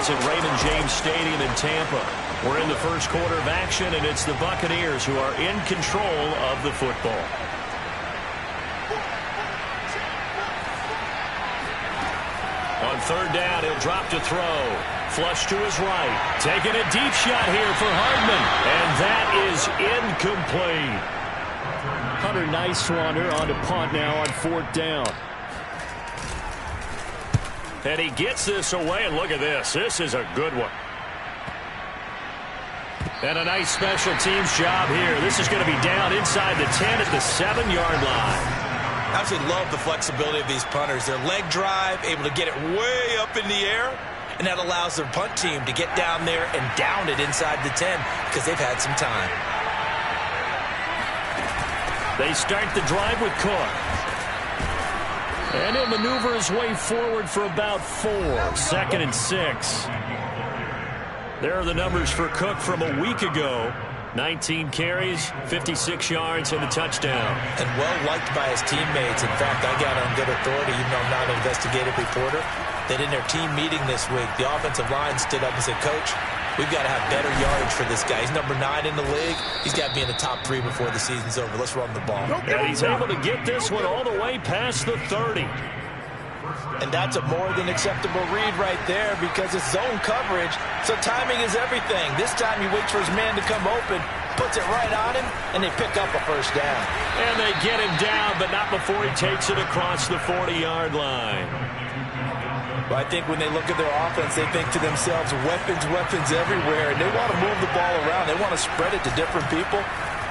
Vikings at Raymond James Stadium in Tampa. We're in the first quarter of action, and it's the Buccaneers who are in control of the football. On third down, he'll drop to throw. Flush to his right. Taking a deep shot here for Hardman. And that is incomplete. Hunter Nicewander on to punt now on fourth down. And he gets this away, and look at this. This is a good one. And a nice special teams job here. This is going to be down inside the 10 at the 7-yard line. I absolutely love the flexibility of these punters. Their leg drive, able to get it way up in the air, and that allows their punt team to get down there and down it inside the 10 because they've had some time. They start the drive with Cook. And he'll maneuver his way forward for about 4. 2nd and 6. There are the numbers for Cook from a week ago. 19 carries, 56 yards, and a touchdown. And well-liked by his teammates. In fact, I got on good authority, even though I'm not an investigative reporter, that in their team meeting this week, the offensive line stood up and said, Coach, we've got to have better yardage for this guy. He's number 9 in the league. He's got to be in the top 3 before the season's over. Let's run the ball. And he's able to get this one all the way past the 30. And that's a more than acceptable read right there because it's zone coverage, so timing is everything. This time he waits for his man to come open, puts it right on him, and they pick up a first down. And they get him down, but not before he takes it across the 40-yard line. Well, I think when they look at their offense, they think to themselves, weapons, weapons everywhere, and they want to move the ball around. They want to spread it to different people,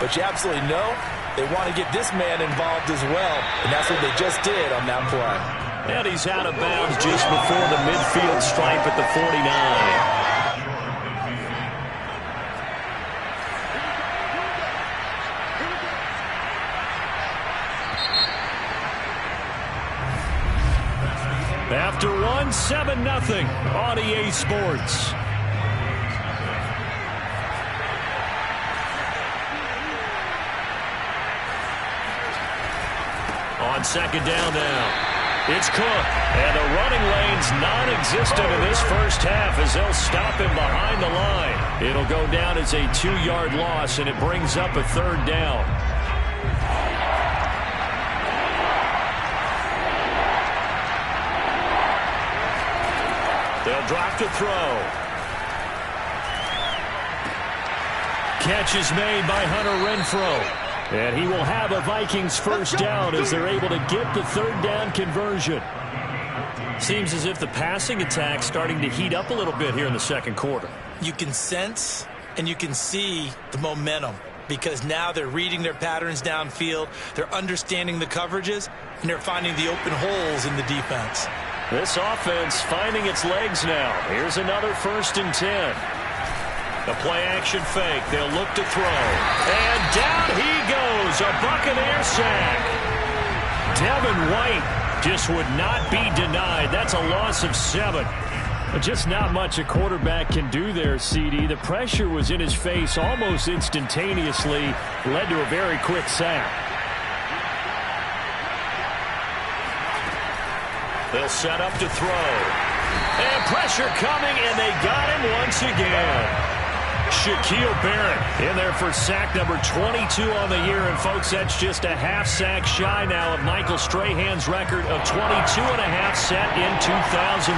but you absolutely know they want to get this man involved as well, and that's what they just did on that play. And he's out of bounds just before the midfield stripe at the 49. After one, 7-0 on EA Sports. On second down now. It's Cook, and the running lane's non-existent in this first half as they'll stop him behind the line. It'll go down as a 2-yard loss, and it brings up a third down. They'll drop to throw. Catch is made by Hunter Renfrow. And he will have a Vikings first down as they're able to get the third down conversion. Seems as if the passing attack's starting to heat up a little bit here in the second quarter. You can sense and you can see the momentum because now they're reading their patterns downfield, they're understanding the coverages, and they're finding the open holes in the defense. This offense finding its legs now. Here's another 1st and 10. The play-action fake. They'll look to throw. And down he goes. A Buccaneer sack. Devin White just would not be denied. That's a loss of 7. Just not much a quarterback can do there, CD. The pressure was in his face almost instantaneously. Led to a very quick sack. They'll set up to throw. And pressure coming, and they got him once again. Shaquille Barrett in there for sack number 22 on the year. And, folks, that's just a half sack shy now of Michael Strahan's record of 22 and a half set in 2001.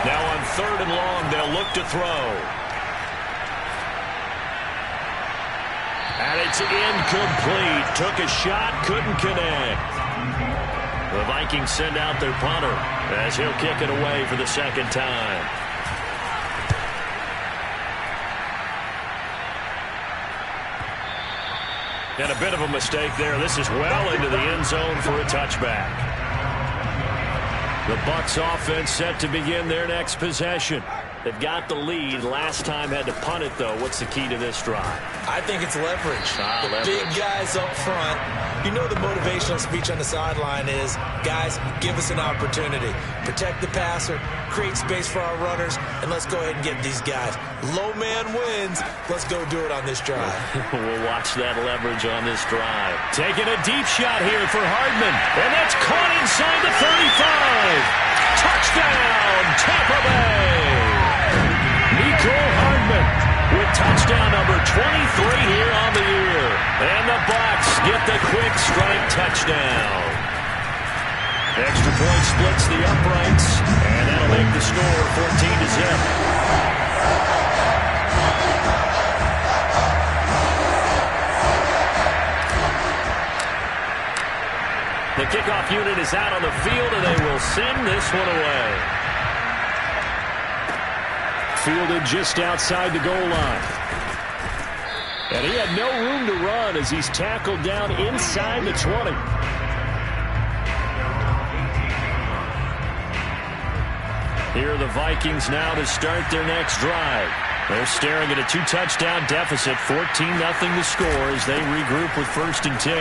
Now on 3rd and long, they'll look to throw. And it's incomplete. Took a shot, couldn't connect. The Vikings send out their punter as he'll kick it away for the second time. And a bit of a mistake there. This is well into the end zone for a touchback. The Bucs offense set to begin their next possession. They've got the lead. Last time had to punt it, though. What's the key to this drive? I think it's leverage. Leverage. Big guys up front. You know the motivational speech on the sideline is, guys, give us an opportunity. Protect the passer, create space for our runners, and let's go ahead and get these guys. Low man wins. Let's go do it on this drive. We'll watch that leverage on this drive. Taking a deep shot here for Hardman. And that's caught inside the 35. Touchdown, Tampa Bay. Hardman with touchdown number 23 here on the year. And the Bucs get the quick strike touchdown. Extra point splits the uprights, and that'll make the score 14-0. The kickoff unit is out on the field, and they will send this one away. Fielded just outside the goal line. And he had no room to run as he's tackled down inside the 20. Here are the Vikings now to start their next drive. They're staring at a 2-touchdown deficit, 14-0 to score as they regroup with 1st and 10.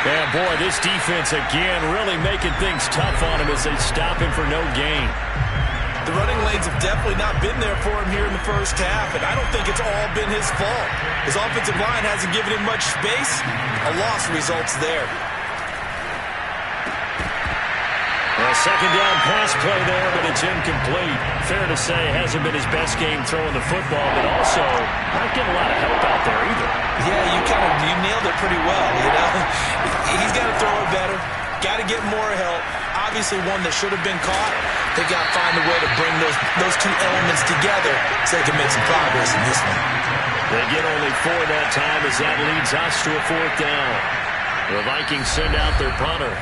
And boy, this defense again really making things tough on him as they stop him for no gain. The running lanes have definitely not been there for him here in the first half, and I don't think it's all been his fault. His offensive line hasn't given him much space. A loss results there. A second down pass play there, but it's incomplete. Fair to say, hasn't been his best game throwing the football, but also not getting a lot of help out there either. Yeah, you nailed it pretty well, you know. He's got to throw it better. Got to get more help. Obviously one that should have been caught. They got to find a way to bring those two elements together so they can make some progress in this one. They get only 4 that time as that leads us to a 4th down. The Vikings send out their punter.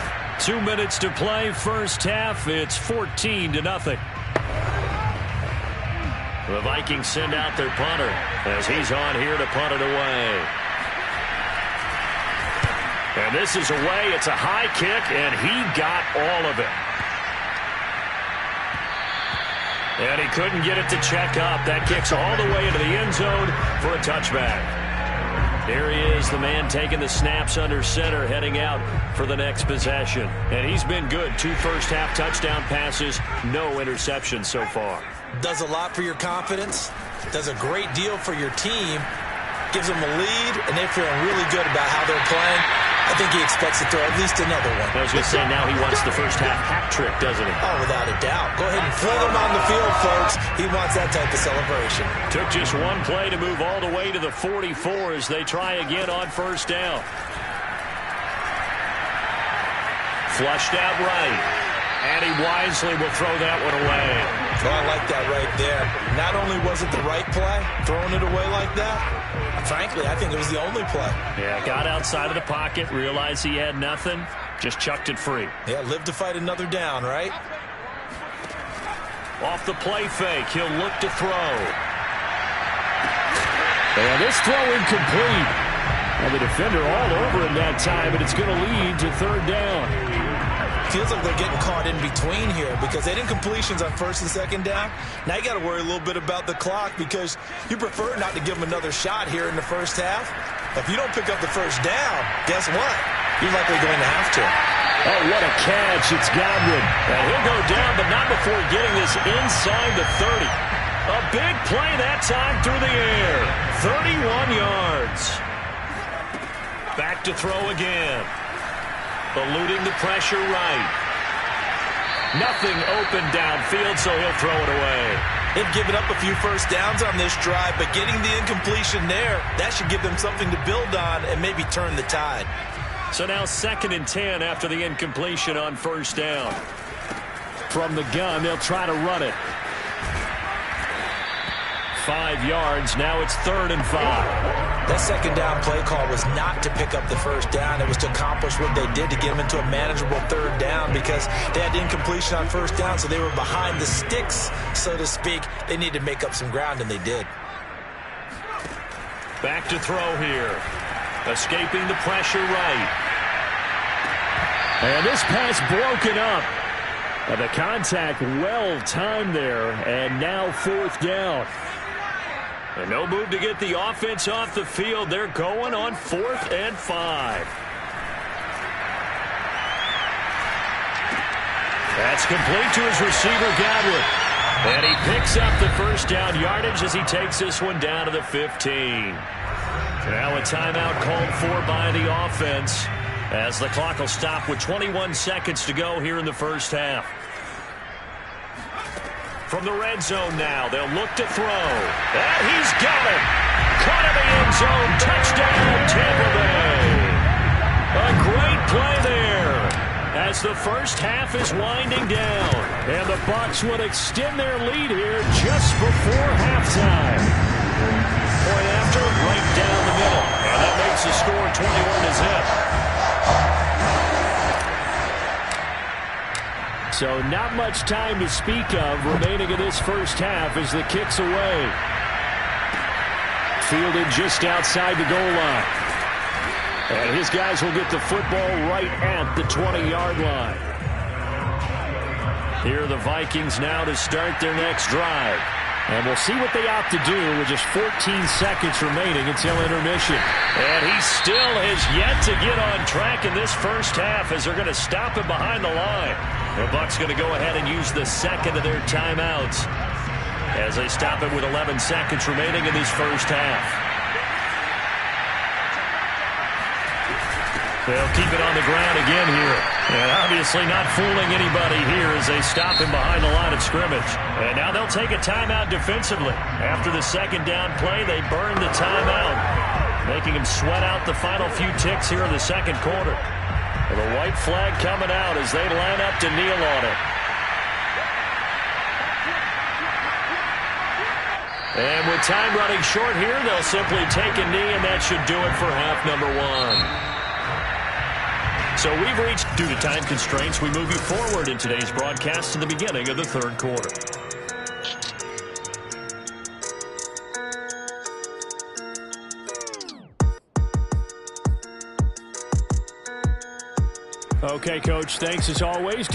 2 minutes to play, first half. It's 14-0. The Vikings send out their punter as he's on here to punt it away. And this is away. It's a high kick, and he got all of it. And he couldn't get it to check up. That kicks all the way into the end zone for a touchback. There he is, the man taking the snaps under center, heading out for the next possession. And he's been good. 2 first-half touchdown passes, no interceptions so far. Does a lot for your confidence. Does a great deal for your team. Gives them a lead, and they're feeling really good about how they're playing. I think he expects to throw at least another one. I was going to say, now he wants the first-half hat trick, doesn't he? Oh, without a doubt. Go ahead and fling him on the field, folks. He wants that type of celebration. Took just one play to move all the way to the 44 as they try again on first down. Flushed out right. And he wisely will throw that one away. Oh, I like that right there. Not only was it the right play, throwing it away like that, frankly, I think it was the only play. Yeah, got outside of the pocket, realized he had nothing, just chucked it free. Yeah, live to fight another down, right? Off the play fake, he'll look to throw. And this throw incomplete. And the defender all over him that time, but it's going to lead to 3rd down. Feels like they're getting caught in between here because they didn't completions on 1st and 2nd down. Now you got to worry a little bit about the clock because you prefer not to give them another shot here in the first half. If you don't pick up the first down, guess what? You're likely going to have to. Oh, what a catch. It's Godwin. And he'll go down, but not before getting this inside the 30. A big play that time through the air. 31 yards. Back to throw again. Eluding the pressure right. Nothing open downfield, so he'll throw it away. They've given up a few first downs on this drive, but getting the incompletion there, that should give them something to build on and maybe turn the tide. So now 2nd and 10 after the incompletion on first down. From the gun, they'll try to run it. 5 yards. Now it's 3rd and 5. That 2nd down play call was not to pick up the first down. It was to accomplish what they did to get them into a manageable 3rd down because they had incompletion on first down, so they were behind the sticks, so to speak. They needed to make up some ground, and they did. Back to throw here. Escaping the pressure right. And this pass broken up. And the contact well timed there, and now fourth down. And no move to get the offense off the field. They're going on 4th and 5. That's complete to his receiver, Godwin. And he picks up the first down yardage as he takes this one down to the 15. Now a timeout called for by the offense as the clock will stop with 21 seconds to go here in the first half. From the red zone now, they'll look to throw. And he's got it. Caught in the end zone. Touchdown, Tampa Bay. A great play there as the first half is winding down. And the Bucs would extend their lead here just before halftime. Point after, right down the middle. And that makes the score 21-0. So not much time to speak of remaining in this first half as the kick's away. Fielded just outside the goal line. And his guys will get the football right at the 20-yard line. Here are the Vikings now to start their next drive. And we'll see what they opt to do with just 14 seconds remaining until intermission. And he still has yet to get on track in this first half as they're going to stop him behind the line. The Bucs going to go ahead and use the second of their timeouts as they stop it with 11 seconds remaining in this first half. They'll keep it on the ground again here. And obviously not fooling anybody here as they stop him behind the line of scrimmage. And now they'll take a timeout defensively. After the second down play, they burn the timeout, making him sweat out the final few ticks here in the second quarter. And the white flag coming out as they line up to kneel on it. And with time running short here, they'll simply take a knee, and that should do it for half number one. So we've reached, due to time constraints, we move you forward in today's broadcast to the beginning of the third quarter. Okay, Coach, thanks as always.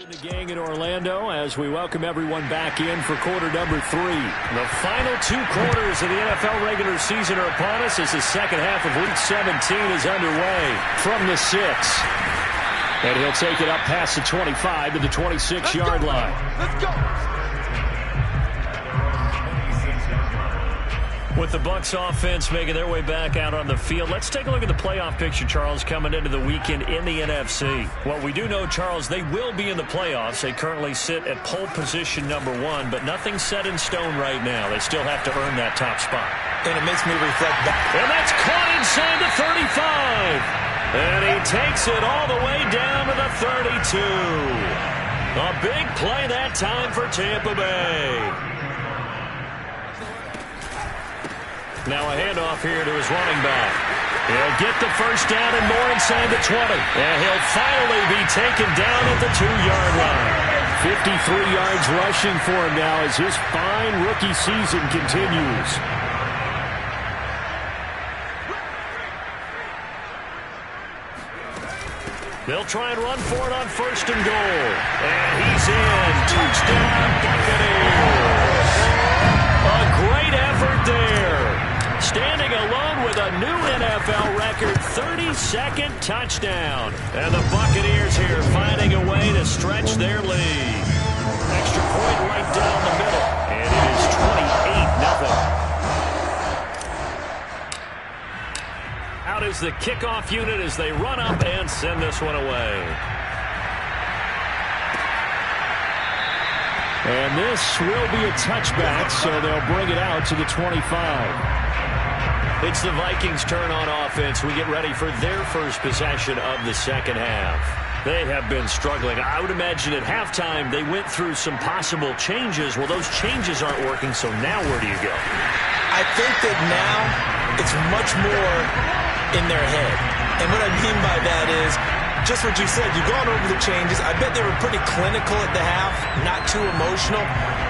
The gang in Orlando as we welcome everyone back in for quarter number 3. The final 2 quarters of the NFL regular season are upon us as the second half of week 17 is underway from the 6. And he'll take it up past the 25 to the 26-yard line. Let's go. With the Bucs offense making their way back out on the field, let's take a look at the playoff picture, Charles, coming into the weekend in the NFC. What we do know, Charles, they will be in the playoffs. They currently sit at pole position number 1, but nothing's set in stone right now. They still have to earn that top spot. And it makes me reflect back. And that's caught inside the 35. And he takes it all the way down to the 32. A big play that time for Tampa Bay. Now a handoff here to his running back. He'll get the first down and more inside the 20. And he'll finally be taken down at the 2-yard line. 53 yards rushing for him now as his fine rookie season continues. They'll try and run for it on first and goal. And he's in. Touchdown, Buccaneers. A great effort there. Standing alone with a new NFL record 32nd touchdown. And the Buccaneers here finding a way to stretch their lead. Extra point right down the middle. And it is 28-0. Out is the kickoff unit as they run up and send this one away. And this will be a touchback, so they'll bring it out to the 25. It's the Vikings' turn on offense. We get ready for their first possession of the second half. They have been struggling. I would imagine at halftime they went through some possible changes. Well, those changes aren't working, so now where do you go? I think that now it's much more in their head. And what I mean by that is just what you said. You've gone over the changes. I bet they were pretty clinical at the half, not too emotional.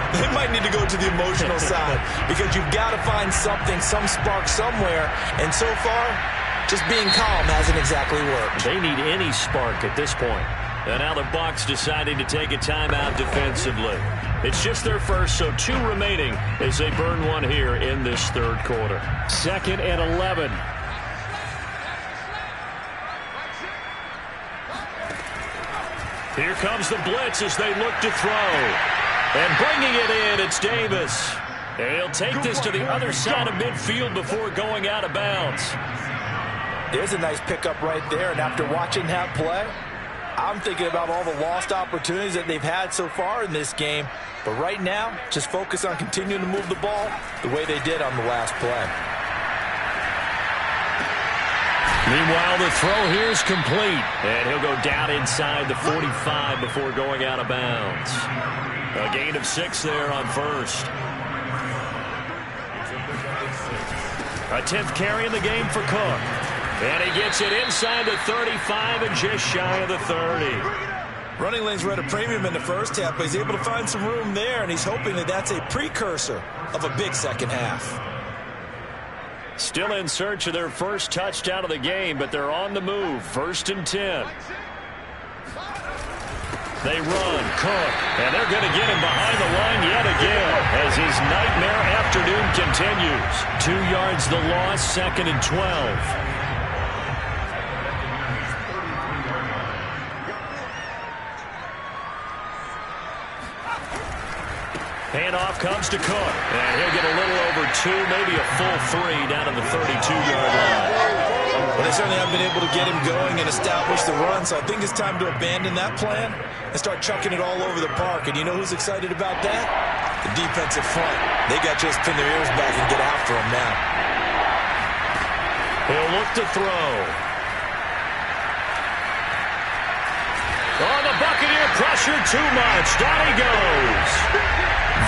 They might need to go to the emotional side because you've got to find something, some spark somewhere. And so far, just being calm hasn't exactly worked. They need any spark at this point. And now the Bucs deciding to take a timeout defensively. It's just their first, so 2 remaining as they burn one here in this third quarter. 2nd and 11. Here comes the blitz as they look to throw. And bringing it in, it's Davis. And he'll take this to the other side of midfield before going out of bounds. There's a nice pickup right there, and after watching that play, I'm thinking about all the lost opportunities that they've had so far in this game. But right now, just focus on continuing to move the ball the way they did on the last play. Meanwhile, the throw here is complete. And he'll go down inside the 45 before going out of bounds. A gain of 6 there on first. A 10th carry in the game for Cook. And he gets it inside the 35 and just shy of the 30. Running lanes were at a premium in the first half, but he's able to find some room there, and he's hoping that that's a precursor of a big second half. Still in search of their first touchdown of the game, but they're on the move. 1st and 10. They run, Cook, and they're going to get him behind the line yet again as his nightmare afternoon continues. 2 yards the loss, 2nd and 12. Handoff comes to Cook, and he'll get a little over 2, maybe a full 3 down to the 32-yard line. Well, they certainly haven't been able to get him going and establish the run, so I think it's time to abandon that plan and start chucking it all over the park. And you know who's excited about that? The defensive front. They got just pin their ears back and get after him now. He'll look to throw. Oh, the Buccaneer pressure too much. Down he goes.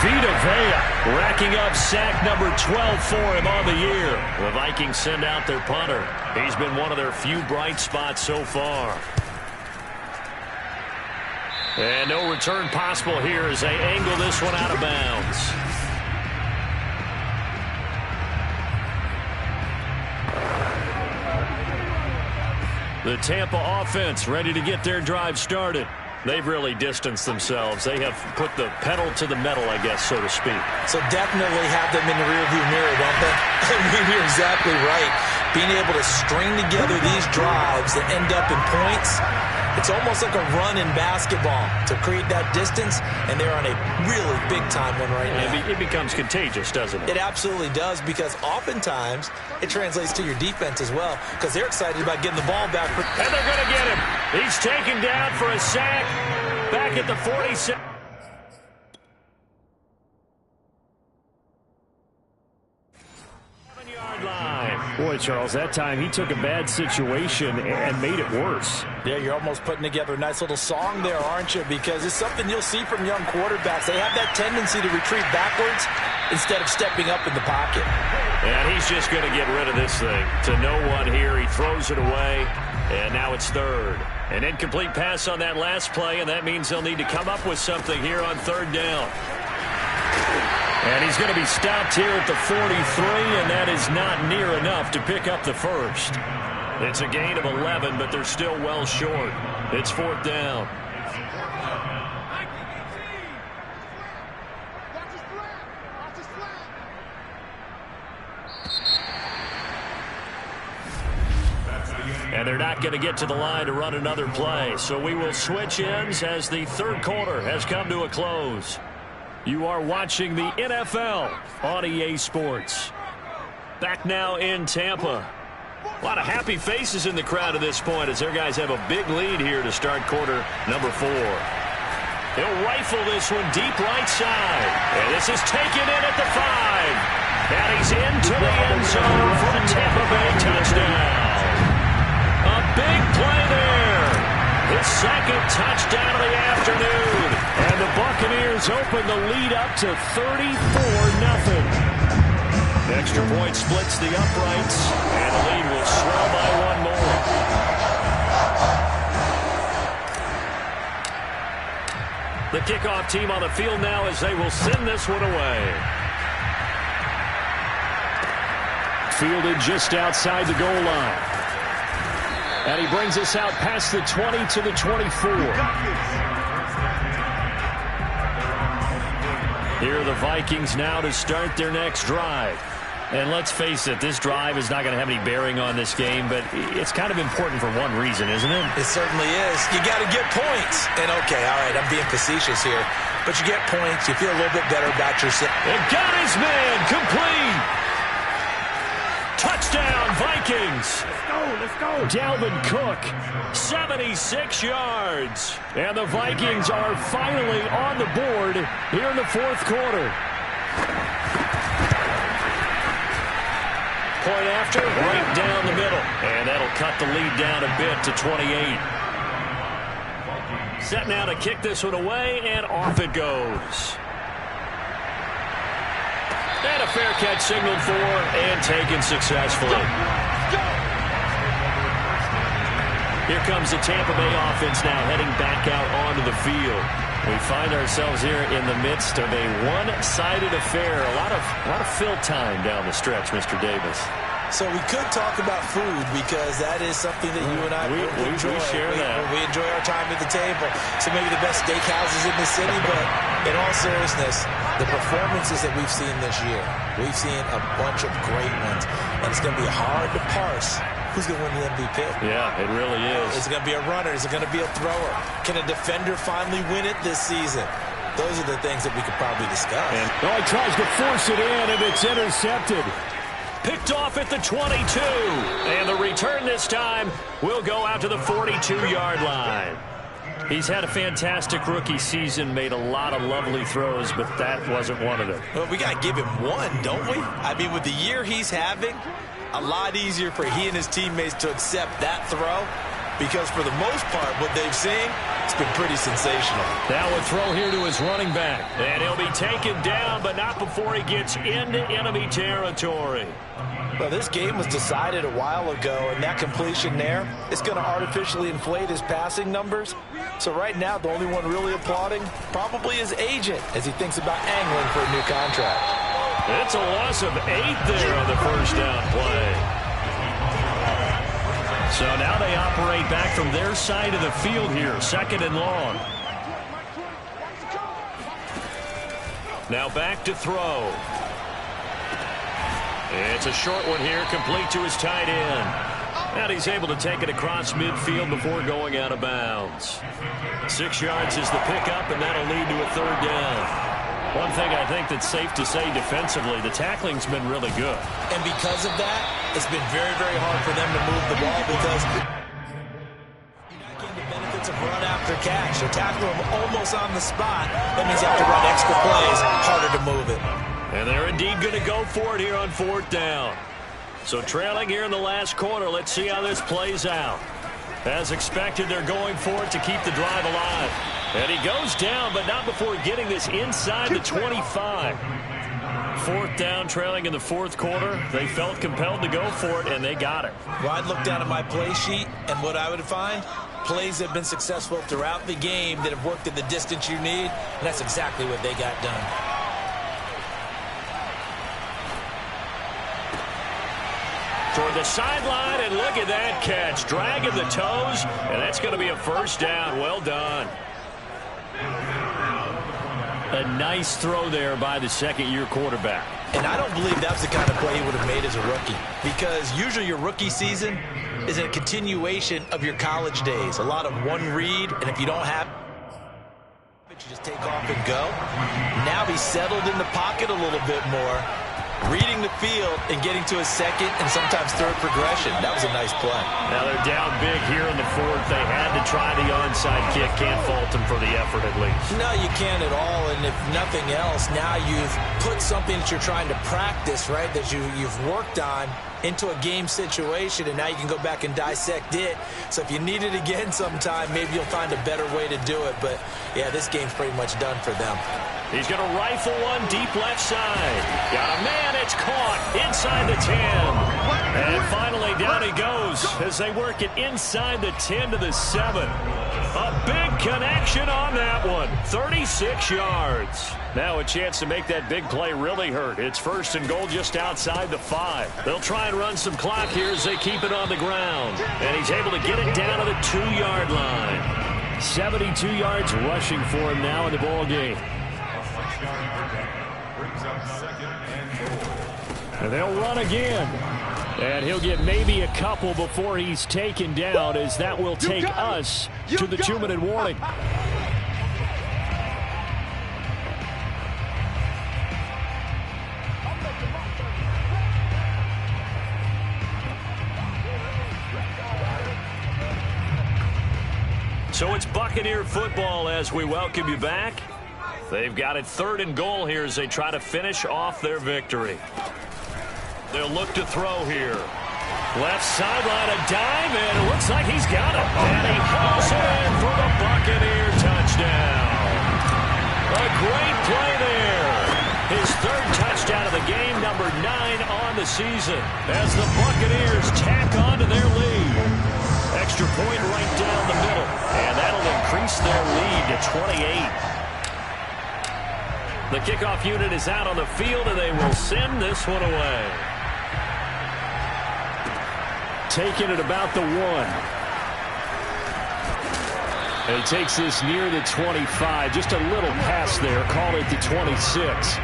Vita Vea racking up sack number 12 for him on the year. The Vikings send out their punter. He's been one of their few bright spots so far. And no return possible here as they angle this one out of bounds. The Tampa offense ready to get their drive started. They've really distanced themselves. They have put the pedal to the metal, I guess, so to speak. So definitely have them in the rearview mirror, don't they? I mean, you're exactly right. Being able to string together these drives that end up in points, it's almost like a run in basketball to create that distance, and they're on a really big-time one right now. It becomes contagious, doesn't it? It absolutely does, because oftentimes it translates to your defense as well, because they're excited about getting the ball back. And they're going to get him. He's taken down for a sack back at the 46. Boy, Charles, that time he took a bad situation and made it worse. Yeah, you're almost putting together a nice little song there, aren't you? Because it's something you'll see from young quarterbacks. They have that tendency to retreat backwards instead of stepping up in the pocket. And he's just going to get rid of this thing. To no one here, he throws it away, and now it's third. An incomplete pass on that last play, and that means they'll need to come up with something here on third down. And he's going to be stopped here at the 43, and that is not near enough to pick up the first. It's a gain of 11, but they're still well short. It's fourth down. And they're not going to get to the line to run another play. So we will switch ends as the third quarter has come to a close. You are watching the NFL on EA Sports. Back now in Tampa. A lot of happy faces in the crowd at this point as their guys have a big lead here to start quarter number 4. He'll rifle this one deep right side. And this is taken in at the 5. And he's into the end zone for a Tampa Bay touchdown. A big play there. His second touchdown of the afternoon. And the Buccaneers open the lead up to 34-0. Extra point splits the uprights, and the lead will swell by one more. The kickoff team on the field now as they will send this one away. Fielded just outside the goal line. And he brings us out past the 20 to the 24. Here are the Vikings now to start their next drive. And let's face it, this drive is not going to have any bearing on this game, but it's kind of important for one reason, isn't it? It certainly is. You got to get points. And okay, all right, I'm being facetious here, but you get points, you feel a little bit better about yourself. And got his man, complete. Touchdown, Vikings. Let's go. Dalvin Cook, 76 yards. And the Vikings are finally on the board here in the fourth quarter. Point after, right down the middle. And that'll cut the lead down a bit to 28. Set now to kick this one away, and off it goes. And a fair catch signaled for and taken successfully. Here comes the Tampa Bay offense now heading back out onto the field. We find ourselves here in the midst of a one-sided affair. A lot of fill time down the stretch, Mr. Davis. So we could talk about food because that is something that you and I enjoy. We share that. We enjoy our time at the table. So maybe the best steakhouses in the city, but in all seriousness, the performances that we've seen this year, we've seen a bunch of great ones, and it's going to be hard to parse who's going to win the MVP. Yeah, it really is. Is it going to be a runner? Is it going to be a thrower? Can a defender finally win it this season? Those are the things that we could probably discuss. And he tries to force it in, and it's intercepted. Picked off at the 22. And the return this time will go out to the 42-yard line. He's had a fantastic rookie season, made a lot of lovely throws, but that wasn't one of them. Well, we got to give him one, don't we? I mean, with the year he's having, a lot easier for he and his teammates to accept that throw because for the most part, what they've seen, it's been pretty sensational. Now a throw here to his running back. And he'll be taken down, but not before he gets into enemy territory. Well, this game was decided a while ago, and that completion there is going to artificially inflate his passing numbers. So right now, the only one really applauding probably his agent as he thinks about angling for a new contract. It's a loss of 8 there on the first down play. So now they operate back from their side of the field here, 2nd and long. Now back to throw. It's a short one here, complete to his tight end. And he's able to take it across midfield before going out of bounds. 6 yards is the pickup, and that'll lead to a 3rd down. One thing I think that's safe to say defensively, the tackling's been really good. And because of that, it's been very, very hard for them to move the ball because you're not getting the benefits of run after catch. They're tackling them almost on the spot. That means you have to run extra plays, harder to move it. And they're indeed going to go for it here on 4th down. So trailing here in the last quarter, let's see how this plays out. As expected, they're going for it to keep the drive alive. And he goes down, but not before getting this inside the 25. 4th down, trailing in the 4th quarter. They felt compelled to go for it, and they got it. Well, I'd look down at my play sheet, and what I would find, plays that have been successful throughout the game that have worked at the distance you need, and that's exactly what they got done. Toward the sideline, and look at that catch. Dragging the toes, and that's going to be a 1st down. Well done. A nice throw there by the 2nd-year quarterback. And I don't believe that's the kind of play he would have made as a rookie, because usually your rookie season is a continuation of your college days. A lot of one read, and if you don't have it, you just take off and go. Now he's settled in the pocket a little bit more, reading the field and getting to a 2nd and sometimes 3rd progression. That was a nice play. Now they're down big here in the 4th. They had to try the onside kick. Can't fault them for the effort at least. No, you can't at all. And if nothing else, now you've put something that you're trying to practice, right, that you've worked on into a game situation, and now you can go back and dissect it. So if you need it again sometime, maybe you'll find a better way to do it. But, yeah, this game's pretty much done for them. He's going to rifle one deep left side. Got a man. It's caught inside the 10. And finally down he goes as they work it inside the 10 to the 7. A big connection on that one. 36 yards. Now a chance to make that big play really hurt. It's 1st and goal just outside the 5. They'll try and run some clock here as they keep it on the ground. And he's able to get it down to the 2-yard line. 72 yards rushing for him now in the ball game. And they'll run again. And he'll get maybe a couple before he's taken down, as that will take us to the 2-minute warning. So it's Buccaneer football as we welcome you back. They've got it 3rd and goal here as they try to finish off their victory. They'll look to throw here. Left sideline, a dive, and it looks like he's got it. And he hauls it in for the Buccaneer touchdown. A great play there. His 3rd touchdown of the game, number 9 on the season, as the Buccaneers tack on to their lead. Extra point right down the middle, and that'll increase their lead to 28. The kickoff unit is out on the field, and they will send this one away. Taking it about the 1. And he takes this near the 25. Just a little pass there. Call it the 26.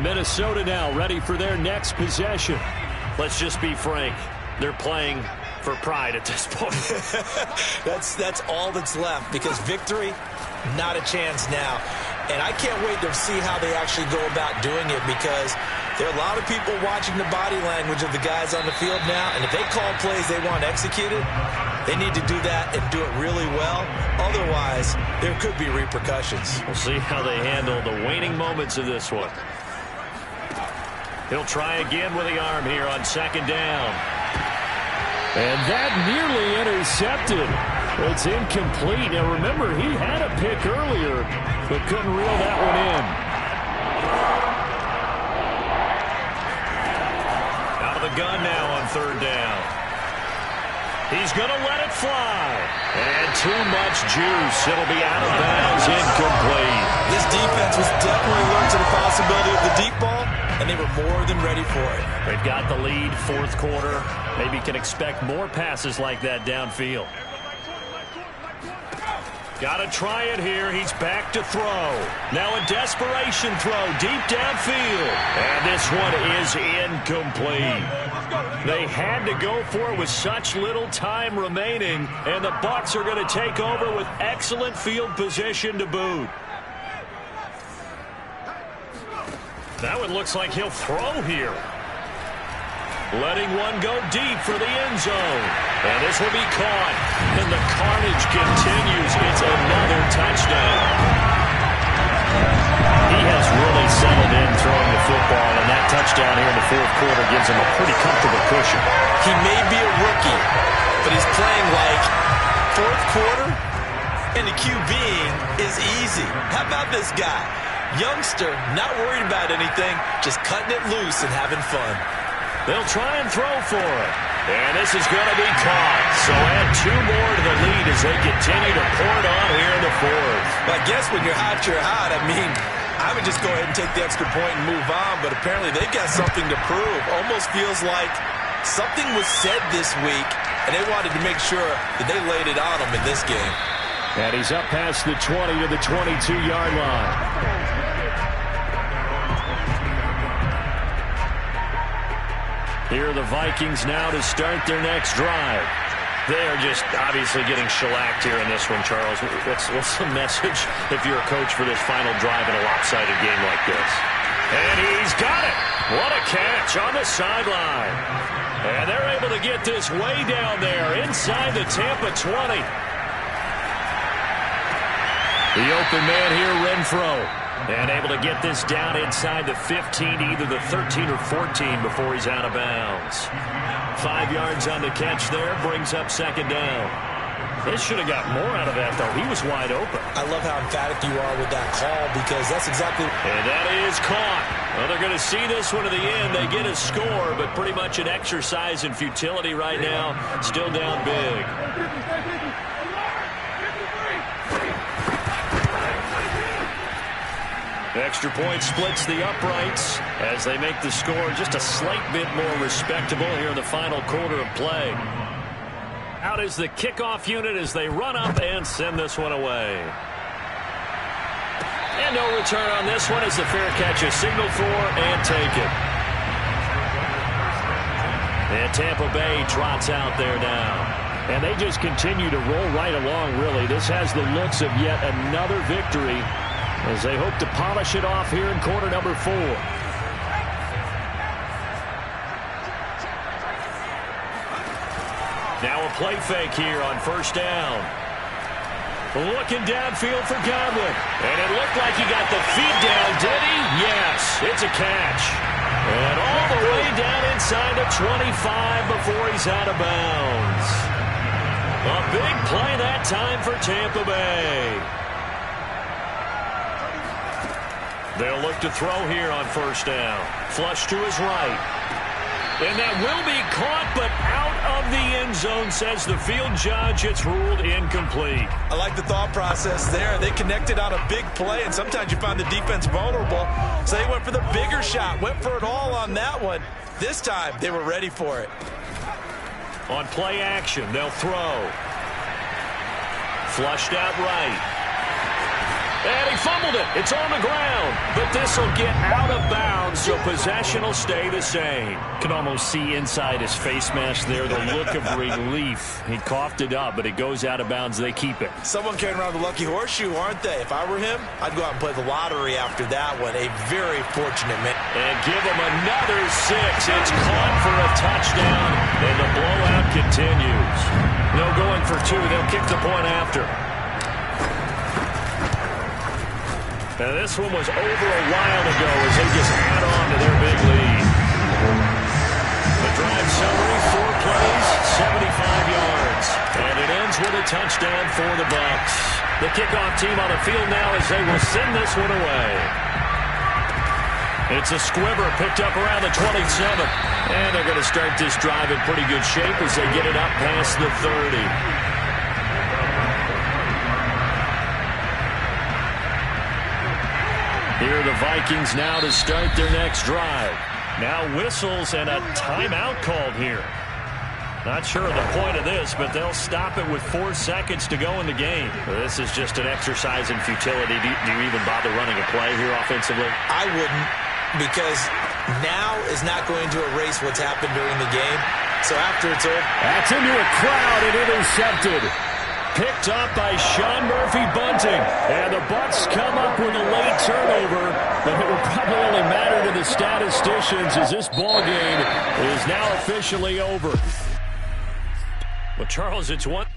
Minnesota now ready for their next possession. Let's just be frank. They're playing for pride at this point. That's all that's left, because victory, not a chance now. And I can't wait to see how they actually go about doing it, because there are a lot of people watching the body language of the guys on the field now, and if they call plays they want executed, they need to do that and do it really well. Otherwise, there could be repercussions. We'll see how they handle the waning moments of this one. He'll try again with the arm here on 2nd down. And that nearly intercepted. It's incomplete. Now remember, he had a pick earlier, but couldn't reel that one in. Out of the gun now on 3rd down. He's going to let it fly. And too much juice. It'll be out of bounds, incomplete. This defense was definitely alert to the possibility of the deep ball, and they were more than ready for it. They've got the lead, fourth quarter. Maybe can expect more passes like that downfield. Got to try it here. He's back to throw. Now a desperation throw deep downfield. And this one is incomplete. They had to go for it with such little time remaining, and the Bucs are going to take over with excellent field position to boot. That one looks like he'll throw here. Letting one go deep for the end zone. And this will be caught. And the carnage continues. It's another touchdown. He has really settled in throwing the football, and that touchdown here in the fourth quarter gives him a pretty comfortable cushion. He may be a rookie, but he's playing like fourth quarter, and the QBing is easy. How about this guy? Youngster, not worried about anything, just cutting it loose and having fun. They'll try and throw for it. And this is going to be caught. So add 2 more to the lead as they continue to pour it on here in the fourth. Well, I guess when you're hot, you're hot. I mean, I would just go ahead and take the extra point and move on, but apparently they've got something to prove. Almost feels like something was said this week, and they wanted to make sure that they laid it on them in this game. And he's up past the 20 to the 22-yard line. Here are the Vikings now to start their next drive. They are just obviously getting shellacked here in this one, Charles. What's the message if you're a coach for this final drive in a lopsided game like this? And he's got it. What a catch on the sideline. And they're able to get this way down there inside the Tampa 20. The open man here, Renfro. And able to get this down inside the 15 to either the 13 or 14 before he's out of bounds. 5 yards on the catch there, brings up second down. They should have got more out of that, though. He was wide open. I love how emphatic you are with that call, because that's exactly... And that is caught. Well, they're going to see this one to the end. They get a score, but pretty much an exercise in futility right now. Still down big. Extra point splits the uprights as they make the score just a slight bit more respectable here in the final quarter of play. Out is the kickoff unit as they run up and send this one away. And no return on this one as the fair catch is signaled for and taken. And Tampa Bay trots out there now. And they just continue to roll right along, really. This has the looks of yet another victory as they hope to polish it off here in quarter number 4. Now a play fake here on first down. Looking downfield for Godwin. And it looked like he got the feet down, did he? Yes, it's a catch. And all the way down inside the 25 before he's out of bounds. A big play that time for Tampa Bay. They'll look to throw here on first down. Flush to his right. And that will be caught, but out of the end zone, says the field judge. It's ruled incomplete. I like the thought process there. They connected on a big play, and sometimes you find the defense vulnerable. So they went for the bigger shot, went for it all on that one. This time, they were ready for it. On play action, they'll throw. Flushed out right. And he fumbled it. It's on the ground. But this will get out of bounds, so possession will stay the same. Can almost see inside his face mask there the look of relief. He coughed it up, but it goes out of bounds. They keep it. Someone carrying around the lucky horseshoe, aren't they? If I were him, I'd go out and play the lottery after that one. A very fortunate man. And give him another 6. It's caught for a touchdown, and the blowout continues. No going for 2. They'll kick the point after. Now this one was over a while ago as they just add on to their big lead. The drive summary, 4 plays, 75 yards. And it ends with a touchdown for the Bucs. The kickoff team on the field now as they will send this one away. It's a squibber picked up around the 27. And they're going to start this drive in pretty good shape as they get it up past the 30. Here are the Vikings now to start their next drive. Now whistles and a timeout called here. Not sure of the point of this, but they'll stop it with 4 seconds to go in the game. This is just an exercise in futility. Do you even bother running a play here offensively? I wouldn't, because now is not going to erase what's happened during the game. So after it's over. That's into a crowd and intercepted. Picked up by Sean Murphy-Bunting. And the Bucs come up with a late turnover, but it will probably only matter to the statisticians as this ball game is now officially over. Well, Charles, it's one.